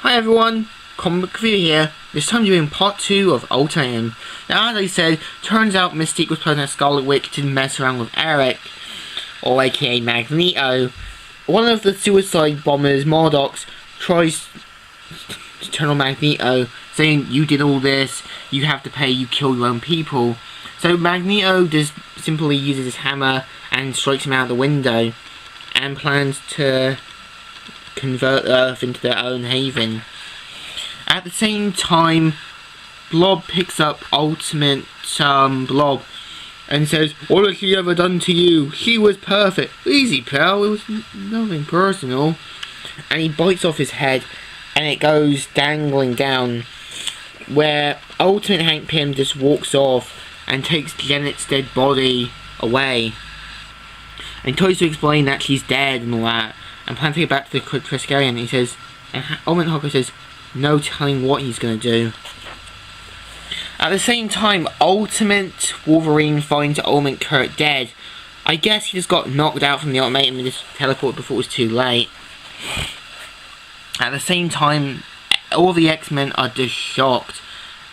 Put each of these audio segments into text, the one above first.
Hi everyone, Comic Review here. This time doing part 2 of Ultimatum. Now as I said, turns out Mystique was present at Scarlet Witch to mess around with Eric, or aka Magneto. One of the suicide bombers, Mordox, tries to turn on Magneto, saying you did all this, you have to pay, you killed your own people. So Magneto just simply uses his hammer and strikes him out the window, and plans to convert Earth into their own haven. At the same time, Blob picks up Ultimate Blob and says, "What has she ever done to you? She was perfect." "Easy, pal, it was nothing personal." And he bites off his head and it goes dangling down, where Ultimate Hank Pym just walks off and takes Janet's dead body away and tries to explain that she's dead and all that, and plans to get back to the Triskelion. He says, and Ultimate Hulk says, no telling what he's going to do. At the same time, Ultimate Wolverine finds Ultimate Kurt dead. I guess he just got knocked out from the Ultimatum and just teleported before it was too late. At the same time, all the X-Men are just shocked,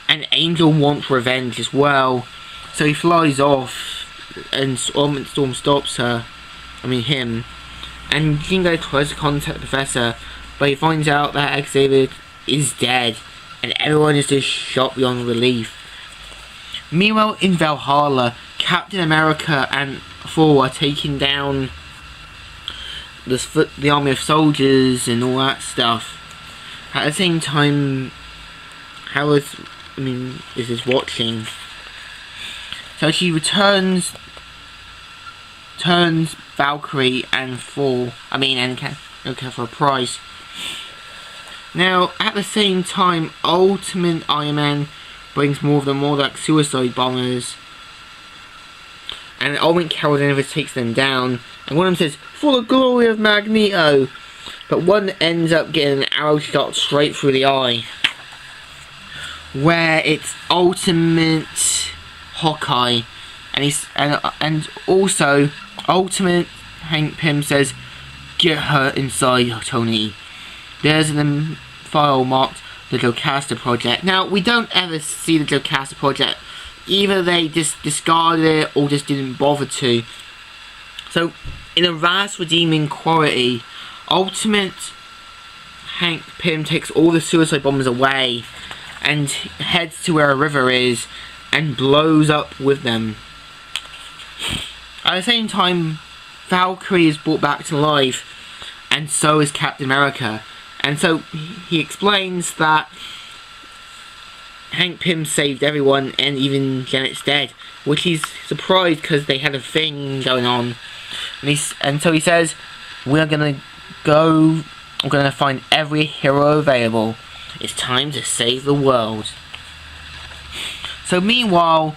and Angel wants revenge as well, so he flies off and Ultimate Storm stops him, and Jingo tries to contact the Professor, but he finds out that Xavier is dead, and everyone is just shocked beyond relief. Meanwhile, in Valhalla, Captain America and Thor are taking down the army of soldiers and all that stuff. At the same time, Howard is watching. So she turns Valkyrie and Thor, for a prize. Now, at the same time, Ultimate Iron Man brings more of the Mordox suicide bombers, and Ultimate Carol Danvers takes them down, and one of them says, "For the glory of Magneto," but one ends up getting an arrow shot straight through the eye, where it's Ultimate Hawkeye, and also Ultimate Hank Pym says, "Get her inside, Tony. There's an file marked the Jocasta Project." Now, we don't ever see the Jocasta Project. Either they just discarded it or just didn't bother to. So, in a vast redeeming quality, Ultimate Hank Pym takes all the suicide bombers away and heads to where a river is and blows up with them. At the same time, Valkyrie is brought back to life, and so is Captain America. And so he explains that Hank Pym saved everyone, and even Janet's dead, which he's surprised because they had a thing going on. And so he says, we're gonna find every hero available. It's time to save the world. So meanwhile,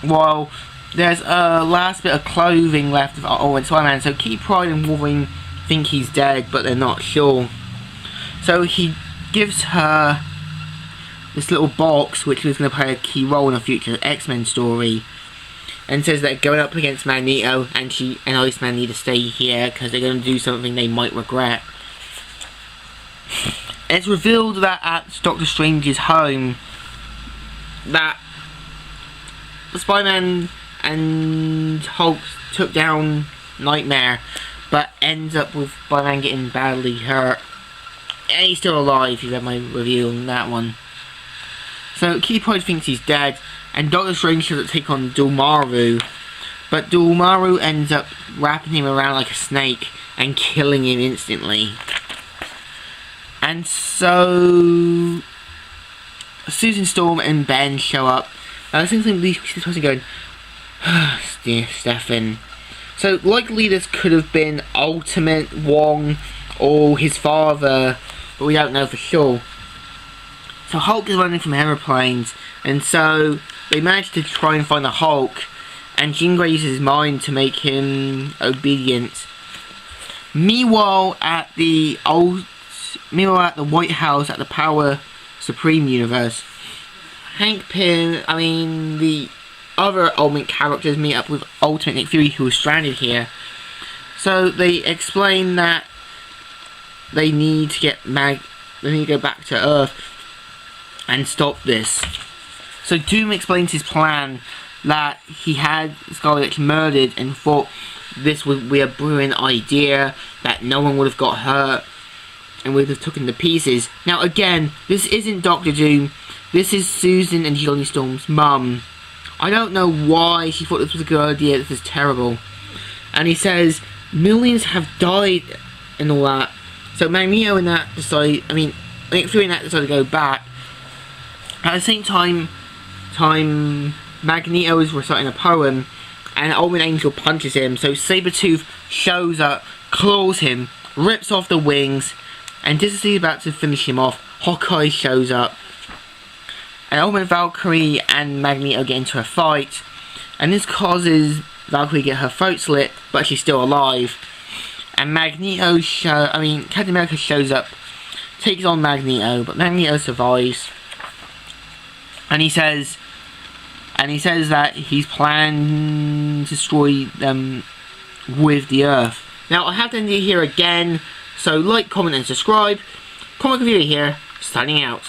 while there's a last bit of clothing left of Ultimate Spider-Man, so Kitty Pryde and Wolverine think he's dead, but they're not sure. So he gives her this little box, which was going to play a key role in a future X-Men story, and says that going up against Magneto and Iceman need to stay here because they're going to do something they might regret. And it's revealed that at Doctor Strange's home, that Spider-Man and Hulk took down Nightmare, but ends up with Spider-Man getting badly hurt. And he's still alive, if you read my review on that one. So Kitty Pryde thinks he's dead, and Doctor Strange tries to take on Dormammu, but Dormammu ends up wrapping him around like a snake and killing him instantly. And so Susan Storm and Ben show up. I think this person going, Stefan. So likely this could have been Ultimate Wong or his father, but we don't know for sure. So Hulk is running from aeroplanes, and so they manage to try and find the Hulk, and Jean Grey uses his mind to make him obedient. Meanwhile, at the White House at the Power Supreme universe, Hank Pym, the other Ultimate characters meet up with Ultimate Nick Fury, who was stranded here. So they explain that they need to get they need to go back to Earth and stop this. So Doom explains his plan that he had Scarlet Witch murdered and thought this would be a brilliant idea, that no one would have got hurt and would have taken the pieces. Now again, this isn't Doctor Doom, this is Susan and Johnny Storm's mum. I don't know why she thought this was a good idea, this is terrible. And he says, millions have died and all that. So Magneto and that decide, Nick Fury and that decided to go back. At the same time, Magneto is reciting a poem and Old Man Angel punches him, so Sabretooth shows up, claws him, rips off the wings, and just as he's about to finish him off, Hawkeye shows up. And Old Man Valkyrie and Magneto get into a fight, and this causes Valkyrie to get her throat slit, but she's still alive. And Captain America shows up, takes on Magneto, but Magneto survives. And he says that he's planning to destroy them with the Earth. Now, I have to end it here again, so like, comment and subscribe. Comic Reviewer here, signing out.